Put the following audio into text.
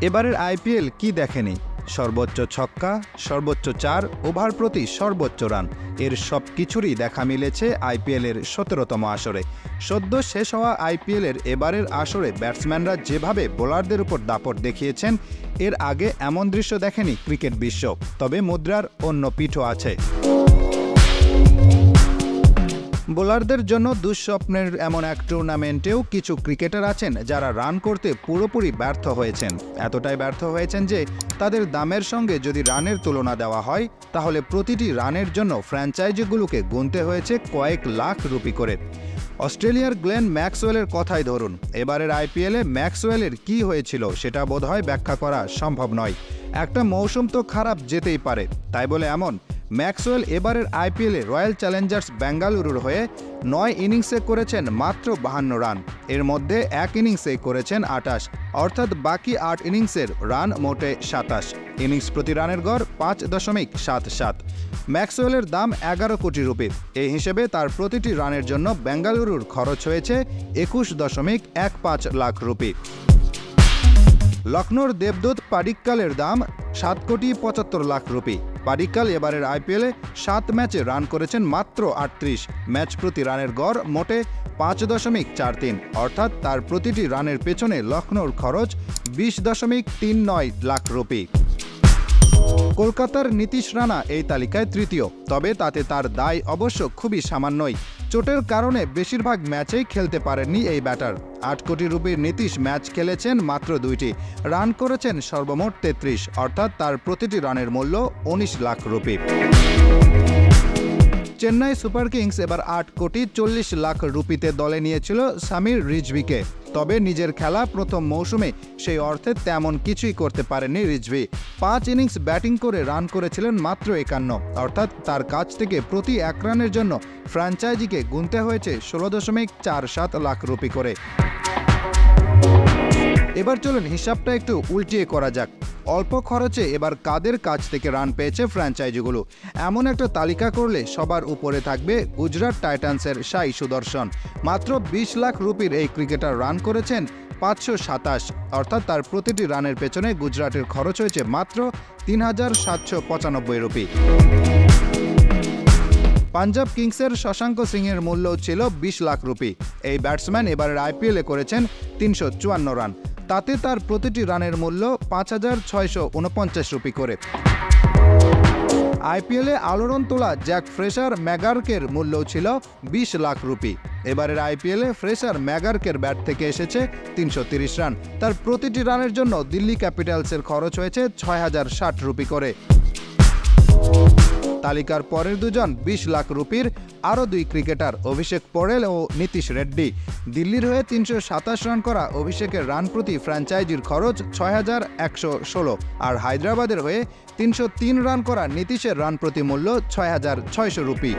এবারের আইপিএল কি দেখেনি? সর্বোচ্চ ছক্কা, সর্বোচ্চ 4 ওভার প্রতি সর্বোচ্চ রান, এর সব কিছুরই দেখা মিলেছে আইপিএলের 17তম আসরে। সদ্য শেষ হওয়া আইপিএলের এবারের আসরে ব্যাটসম্যানরা যেভাবে বোলারদের উপর দাপট দেখিয়েছেন, এর আগে এমন দৃশ্য দেখেনি ক্রিকেট বিশ্ব। তবে মুদ্রার অন্য পিঠও আছে। বোলারদের জন্য দুঃস্বপ্নের এমন এক টুর্নামেন্টেও কিছু ক্রিকেটার আছেন যারা রান করতে পুরোপুরি ব্যর্থ হয়েছেন। এতটাই ব্যর্থ হয়েছেন যে তাদের দামের সঙ্গে যদি রানের তুলনা দেওয়া হয়, তাহলে প্রতিটি রানের জন্য ফ্র্যাঞ্চাইজিগুলোকে গুনতে হয়েছে কয়েক লাখ রুপি করে। অস্ট্রেলিয়ার গ্লেন ম্যাক্সওয়েলের কথাই ধরুন। এবারের আইপিএলে ম্যাক্সওয়েলের কি হয়েছিল সেটা বোধহয় ব্যাখ্যা করা সম্ভব নয়। একটা মৌসুম তো খারাপ যেতেই পারে, তাই বলে এমন? ম্যাক্সওয়েল এবারের আইপিএলে রয়্যাল চ্যালেঞ্জার্স বেঙ্গালুরুর হয়ে 9 ইনিংসে করেছেন মাত্র 52 রান। এর মধ্যে এক ইনিংসেই করেছেন 28, অর্থাৎ বাকি 8 ইনিংসের রান মোটে 27। ইনিংস প্রতি রানের গড় 5.77। ম্যাক্সওয়েলের দাম 11 কোটি রুপি। এই হিসেবে তার প্রতিটি রানের জন্য বেঙ্গালুরুর খরচ হয়েছে 21.15 লাখ রুপি। লখনৌর দেবদূত পাডিক্কালের দাম 7.75 লাখ রুপি। পাডিক্কাল এবারের আইপিএলে 7 ম্যাচে রান করেছেন মাত্র 38। ম্যাচ প্রতি রানের গড় মোটে 5.43, অর্থাৎ তার প্রতিটি রানের পেছনে লখনৌর খরচ 20.39 লাখ রুপি। কলকাতার নীতিশ রানা এই তালিকায় তৃতীয়, তবে তাতে তার দায় অবশ্য খুবই সামান্যই। চোটের কারণে বেশিরভাগ ম্যাচেই খেলতে পারেননি এই ব্যাটার। 8 কোটি রুপির নীতিশ ম্যাচ খেলেছেন মাত্র 2টি, রান করেছেন সর্বমোট 33, অর্থাৎ তার প্রতিটি রানের মূল্য 19 লাখ রুপি। চেন্নাই সুপার কিংস এবার 8.40 কোটি রুপিতে দলে নিয়েছিল সামির রিজভিকে। তবে নিজের খেলা প্রথম মৌসুমে সেই অর্থে তেমন কিছুই করতে পারেননি রিজভি। 5 ইনিংস ব্যাটিং করে রান করেছিলেন মাত্র 51, অর্থাৎ তার কাছ থেকে প্রতি 1 রানের জন্য ফ্র্যাঞ্চাইজিকে গুনতে হয়েছে 16.47 লাখ রুপি করে। এবার চলুন হিসাবটা একটু উল্টিয়ে করা যাক। অল্প খরচে এবার কাদের কাছ থেকে রান পেয়েছে ফ্র্যাঞ্চাইজিগুলো, এমন একটা তালিকা করলে সবার উপরে থাকবে গুজরাট টাইটান্সের সাই সুদর্শন। মাত্র 20 লাখ রুপির এই ক্রিকেটার রান করেছেন 527, অর্থাৎ তার প্রতিটি রানের পেছনে গুজরাটের খরচ হয়েছে মাত্র 3795 রুপি। পাঞ্জাব কিংসের শশাঙ্ক সিংয়ের মূল্য ছিল 20 লাখ রুপি। এই ব্যাটসম্যান এবারের আইপিএলে করেছেন 354 রান, তাতে তার প্রতিটি রানের মূল্য 5649 রুপি করে। আইপিএলে আলোড়ন তোলা জ্যাক ফ্রেশার ম্যাগার্কের মূল্য ছিল 20 লাখ রুপি। এবারের আইপিএলে ফ্রেশার ম্যাগার্কের ব্যাট থেকে এসেছে 330 রান। তার প্রতিটি রানের জন্য দিল্লি ক্যাপিটালসের খরচ হয়েছে 6060 রুপি করে। তালিকার পরের দুজন 20 লাখ রুপির আরও 2 ক্রিকেটার অভিষেক পরেল ও নীতিশ রেড্ডি। দিল্লির হয়ে 327 রান করা অভিষেকের রান প্রতি ফ্র্যাঞ্চাইজির খরচ 6116, আর হায়দ্রাবাদের হয়ে 303 রান করা নীতিশের রান প্রতি মূল্য 6600 রুপি।